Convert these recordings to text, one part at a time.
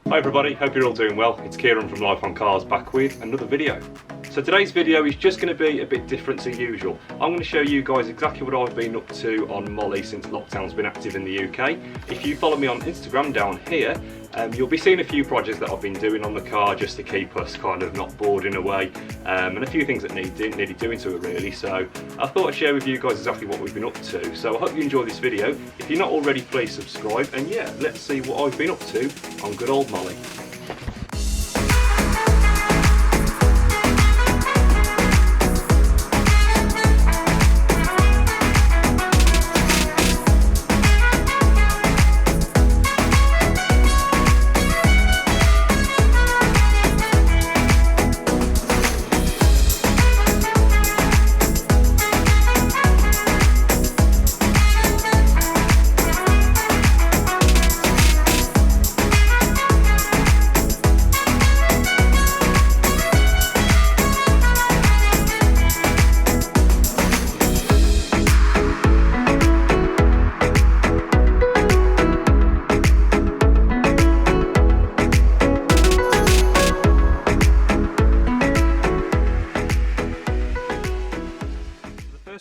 Hi everybody, hope you're all doing well. It's Kieran from Life on Cars back with another video. So today's video is just going to be a bit different to usual. I'm going to show you guys exactly what I've been up to on Molly since lockdown's been active in the UK. If you follow me on Instagram down here, you'll be seeing a few projects that I've been doing on the car just to keep us kind of not bored in a way, and a few things that needed doing to it really. So I thought I'd share with you guys exactly what we've been up to. So I hope you enjoy this video. If you're not already, please subscribe, and yeah, let's see what I've been up to on good old Molly.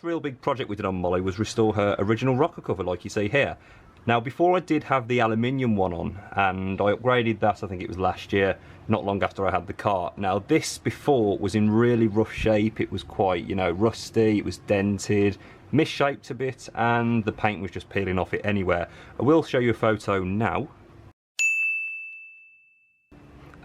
Real big project we did on Molly was restore her original rocker cover like you see here. Now before I did have the aluminium one on, and I upgraded that, I think it was last year, not long after I had the car. Now this before was in really rough shape. It was quite, you know, rusty, it was dented, misshaped a bit, and the paint was just peeling off it anywhere. I will show you a photo now.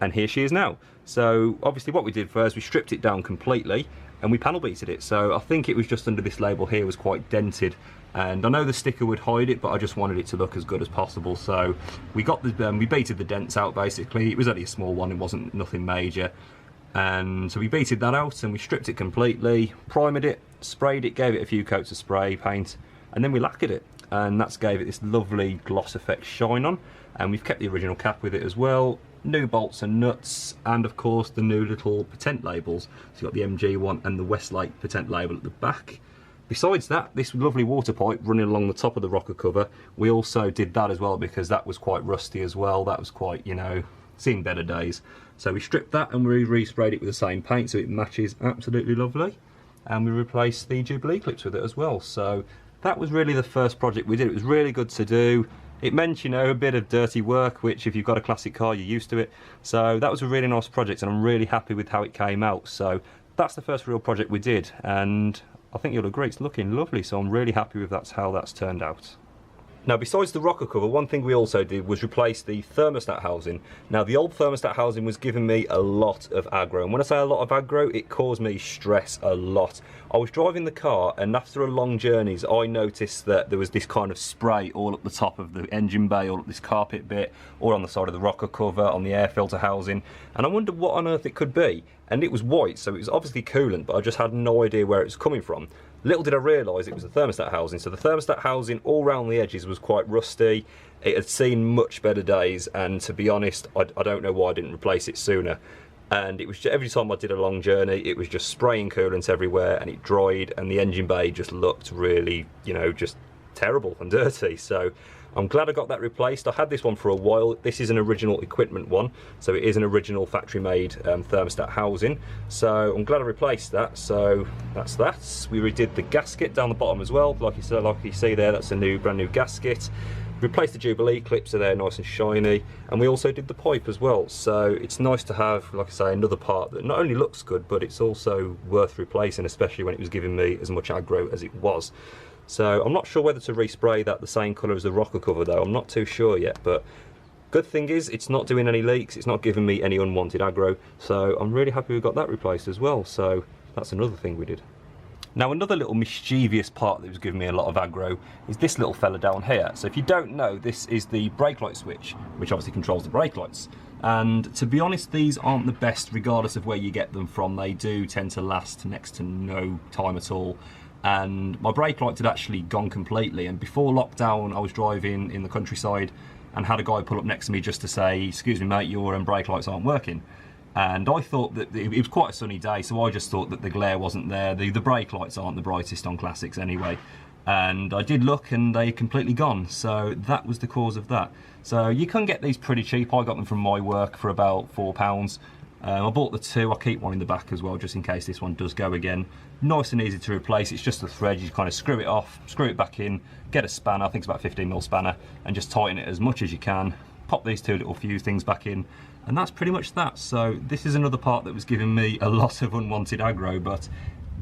And here she is now. So obviously what we did first, we stripped it down completely and we panel beated it. So I think it was just under this label here, was quite dented, and I know the sticker would hide it, but I just wanted it to look as good as possible. So we got the we beated the dents out basically. It was only a small one, it wasn't nothing major, and so we beated that out and we stripped it completely, primed it, sprayed it, gave it a few coats of spray paint, and then we lacquered it, and that's gave it this lovely gloss effect shine on. And we've kept the original cap with it as well, new bolts and nuts, and of course the new little patent labels. So you've got the MG one and the Westlake patent label at the back. Besides that, this lovely water pipe running along the top of the rocker cover, we also did that as well because that was quite rusty as well. That was quite, you know, seen better days. So we stripped that and we resprayed it with the same paint so it matches absolutely lovely. And we replaced the Jubilee clips with it as well. So that was really the first project we did. It was really good to do. It meant, you know, a bit of dirty work, which if you've got a classic car, you're used to it. So that was a really nice project and I'm really happy with how it came out. So that's the first real project we did, and I think you'll agree it's looking lovely. So I'm really happy with how that's turned out. Now besides the rocker cover, one thing we also did was replace the thermostat housing. Now the old thermostat housing was giving me a lot of aggro, and when I say a lot of aggro, it caused me stress a lot. I was driving the car and after a long journeys I noticed that there was this kind of spray all up the top of the engine bay, all up this carpet bit, or on the side of the rocker cover, on the air filter housing, and I wondered what on earth it could be. And it was white, so it was obviously coolant, but I just had no idea where it was coming from. Little did I realise it was the thermostat housing. So the thermostat housing all around the edges was quite rusty. It had seen much better days, and to be honest, I don't know why I didn't replace it sooner. And it was just, every time I did a long journey, it was just spraying coolant everywhere, and it dried, and the engine bay just looked really, you know, just terrible and dirty. So I'm glad I got that replaced. I had this one for a while. This is an original equipment one, so it is an original factory made thermostat housing. So I'm glad I replaced that. So that's that. We redid the gasket down the bottom as well. Like you see there, that's a brand new gasket. Replaced the Jubilee clips, so they're nice and shiny, and we also did the pipe as well. So it's nice to have, like I say, another part that not only looks good, but it's also worth replacing, especially when it was giving me as much aggro as it was. So I'm not sure whether to respray that the same colour as the rocker cover though, I'm not too sure yet, but good thing is it's not doing any leaks, it's not giving me any unwanted aggro, so I'm really happy we got that replaced as well. So that's another thing we did. Now another little mischievous part that was giving me a lot of aggro is this little fella down here. So if you don't know, this is the brake light switch, which obviously controls the brake lights. And to be honest, these aren't the best regardless of where you get them from. They do tend to last next to no time at all. And my brake lights had actually gone completely, and before lockdown I was driving in the countryside and had a guy pull up next to me just to say, "Excuse me mate, your brake lights aren't working." and I thought that it was quite a sunny day, so I just thought that the glare wasn't there. The brake lights aren't the brightest on Classics anyway, and I did look and they completely gone, so that was the cause of that. So you can get these pretty cheap. I got them from my work for about £4. I bought the two. I keep one in the back as well, just in case this one does go again. Nice and easy to replace. It's just a thread. You kind of screw it off, screw it back in, get a spanner, I think it's about 15mm spanner, and just tighten it as much as you can. Pop these two little fuse things back in, and that's pretty much that. So this is another part that was giving me a lot of unwanted aggro, but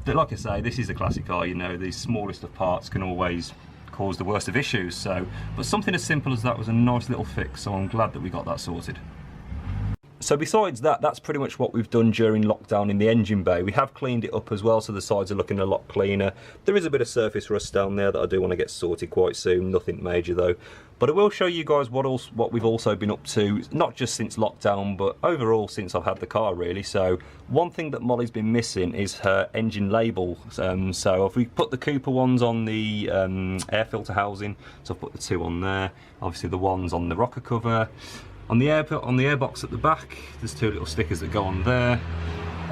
like I say, this is a classic car, you know, the smallest of parts can always cause the worst of issues. So, but something as simple as that was a nice little fix, so I'm glad that we got that sorted. So besides that, that's pretty much what we've done during lockdown in the engine bay. We have cleaned it up as well, so the sides are looking a lot cleaner. There is a bit of surface rust down there that I do want to get sorted quite soon, nothing major though. But I will show you guys what we've also been up to, not just since lockdown, but overall since I've had the car really. So one thing that Molly's been missing is her engine label. So if we put the Cooper ones on the air filter housing, so I've put the two on there, obviously the ones on the rocker cover. On the airbox at the back, there's two little stickers that go on there.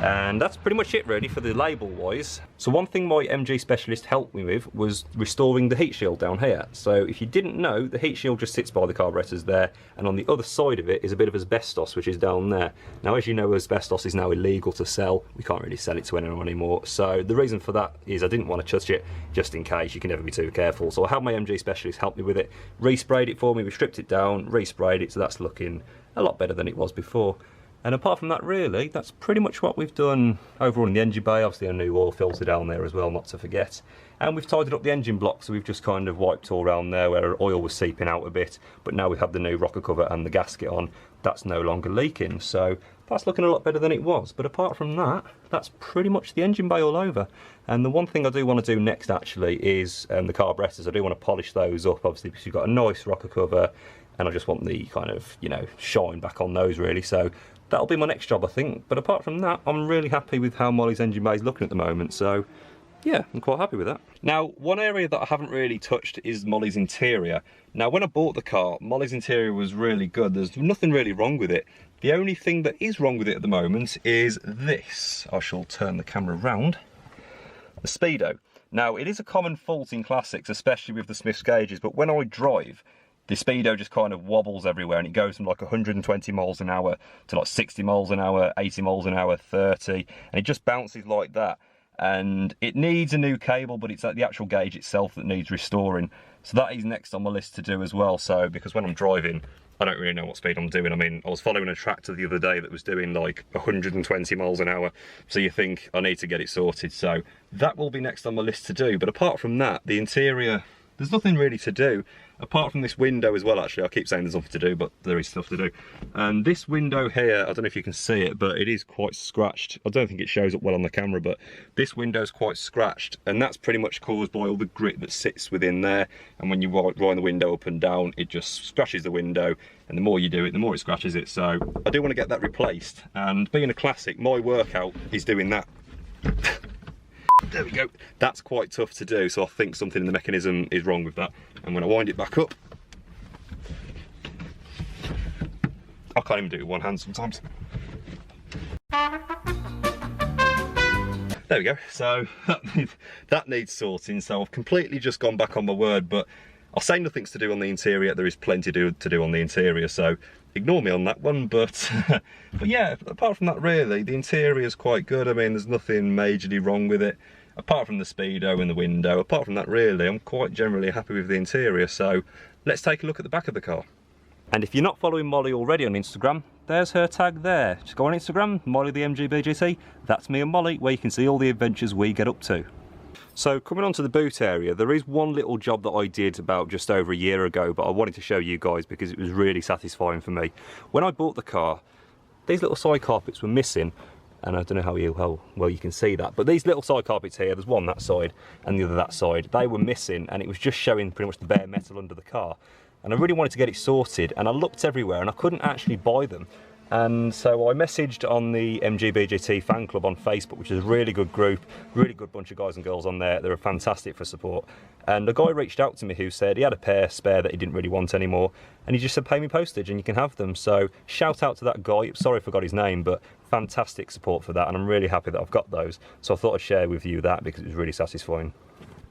And that's pretty much it really for the label wise. So one thing my MG specialist helped me with was restoring the heat shield down here. So if you didn't know, the heat shield just sits by the carburetors there, and on the other side of it is a bit of asbestos which is down there. Now as you know, asbestos is now illegal to sell. We can't really sell it to anyone anymore. So the reason for that is I didn't want to touch it just in case. You can never be too careful. So I had my MG specialist help me with it, resprayed it for me, we stripped it down, resprayed it, so that's looking a lot better than it was before. And apart from that really, that's pretty much what we've done overall in the engine bay. Obviously a new oil filter down there as well, not to forget. And we've tidied up the engine block, so we've just kind of wiped all around there where oil was seeping out a bit. But now we've had the new rocker cover and the gasket on, that's no longer leaking. So that's looking a lot better than it was. But apart from that, that's pretty much the engine bay all over. And the one thing I do want to do next actually is the carburetors. I do want to polish those up, obviously, because you've got a nice rocker cover, and I just want the kind of, you know, shine back on those really. So that'll be my next job, I think. But apart from that, I'm really happy with how Molly's engine bay is looking at the moment. So yeah, I'm quite happy with that. Now, one area that I haven't really touched is Molly's interior. Now, when I bought the car, Molly's interior was really good. There's nothing really wrong with it. The only thing that is wrong with it at the moment is this. I shall turn the camera around. The speedo. Now, it is a common fault in Classics, especially with the Smith's gauges, but when I drive, the speedo just kind of wobbles everywhere, and it goes from like 120 miles an hour to like 60 miles an hour, 80 miles an hour, 30, and it just bounces like that. And it needs a new cable, but it's the actual gauge itself that needs restoring. So that is next on my list to do as well. So because when I'm driving, I don't really know what speed I'm doing. I mean, I was following a tractor the other day that was doing like 120 miles an hour. So you think I need to get it sorted. So that will be next on my list to do. But apart from that, the interior, there's nothing really to do. Apart from this window as well, actually. I keep saying there's nothing to do, but there is stuff to do. And this window here, I don't know if you can see it, but it is quite scratched. I don't think it shows up well on the camera, but this window's quite scratched, and that's pretty much caused by all the grit that sits within there. And when you wind the window up and down, it just scratches the window, and the more you do it, the more it scratches it. So I do want to get that replaced, and being a Classic, my workout is doing that. There we go. That's quite tough to do, so I think something in the mechanism is wrong with that. And when I wind it back up, I can't even do it with one hand sometimes. There we go. So that needs sorting. So I've completely just gone back on my word, but I'll say nothing's to do on the interior. There is plenty to do on the interior, so ignore me on that one. But but yeah, apart from that really, the interior is quite good. I mean, there's nothing majorly wrong with it, apart from the speedo and the window. Apart from that really, I'm quite generally happy with the interior. So let's take a look at the back of the car. And if you're not following Molly already on Instagram, there's her tag there. Just go on Instagram, Molly the MGBGT. That's me and Molly, where you can see all the adventures we get up to. So coming on to the boot area, there is one little job that I did about just over a year ago, but I wanted to show you guys because it was really satisfying for me. When I bought the car, these little side carpets were missing, and I don't know how well you can see that, but these little side carpets here, there's one that side and the other that side, they were missing, and it was just showing pretty much the bare metal under the car. And I really wanted to get it sorted, and I looked everywhere and I couldn't actually buy them. And so I messaged on the MGBGT fan club on Facebook, which is a really good group, really good bunch of guys and girls on there. They're fantastic for support. And a guy reached out to me who said he had a pair spare that he didn't really want anymore, and he just said, pay me postage and you can have them. So shout out to that guy. Sorry I forgot his name, but fantastic support for that, and I'm really happy that I've got those. So I thought I'd share with you that because it was really satisfying.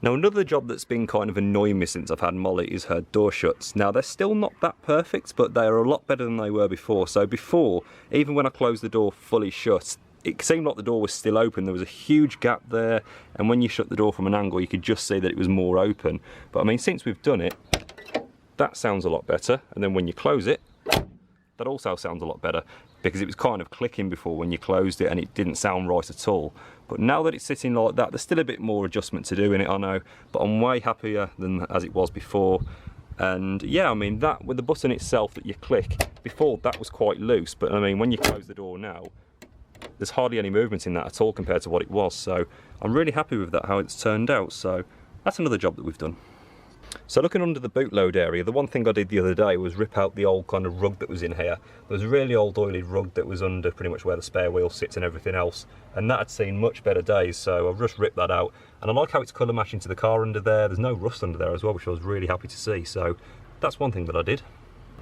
Now, another job that's been kind of annoying me since I've had Molly is her door shuts. Now, they're still not that perfect, but they are a lot better than they were before. So before, even when I closed the door fully shut, it seemed like the door was still open. There was a huge gap there, and when you shut the door from an angle, you could just see that it was more open. But I mean, since we've done it, that sounds a lot better. And then when you close it, that also sounds a lot better, because it was kind of clicking before when you closed it and it didn't sound right at all. But now that it's sitting like that, there's still a bit more adjustment to do in it, I know, but I'm way happier than as it was before. And yeah, I mean, that with the button itself that you click, before that was quite loose, but I mean, when you close the door now, there's hardly any movement in that at all compared to what it was. So I'm really happy with that, how it's turned out. So that's another job that we've done. So looking under the bootload area, the one thing I did the other day was rip out the old kind of rug that was in here. There was a really old oily rug that was under pretty much where the spare wheel sits and everything else, and that had seen much better days, so I've just ripped that out. And I like how it's colour matching to the car under there. There's no rust under there as well, which I was really happy to see. So that's one thing that I did.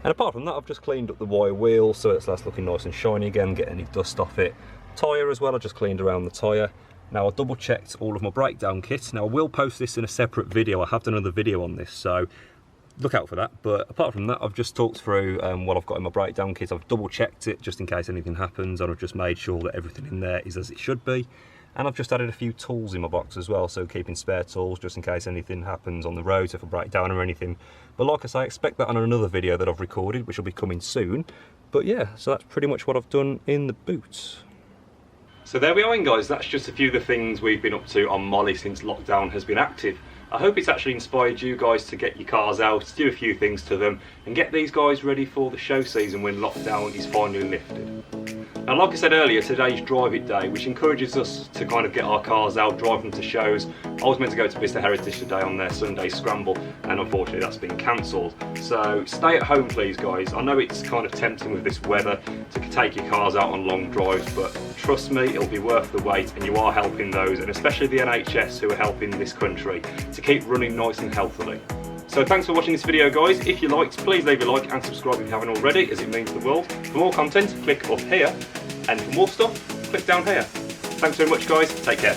And apart from that, I've just cleaned up the wire wheel so that's looking nice and shiny again, get any dust off it. Tyre as well, I just cleaned around the tyre. Now, I double checked all of my breakdown kits. Now, I will post this in a separate video. I have done another video on this, so look out for that. But apart from that, I've just talked through what I've got in my breakdown kit. I've double checked it just in case anything happens, and I've just made sure that everything in there is as it should be. And I've just added a few tools in my box as well, so keeping spare tools just in case anything happens on the road, so if I break down or anything. But like I say, expect that on another video that I've recorded, which will be coming soon. But yeah, so that's pretty much what I've done in the boot. So there we are, guys. That's just a few of the things we've been up to on Molly since lockdown has been active. I hope it's actually inspired you guys to get your cars out, do a few things to them, and get these guys ready for the show season when lockdown is finally lifted. Now, like I said earlier, today's Drive It Day, which encourages us to kind of get our cars out, drive them to shows. I was meant to go to Vista Heritage today on their Sunday scramble, and unfortunately that's been cancelled. So stay at home, please, guys. I know it's kind of tempting with this weather to take your cars out on long drives, but trust me, it'll be worth the wait, and you are helping those, and especially the NHS who are helping this country to keep running nice and healthily. So thanks for watching this video, guys. If you liked, please leave a like and subscribe if you haven't already, as it means the world. For more content, click up here, and for more stuff, click down here. Thanks very much, guys. Take care.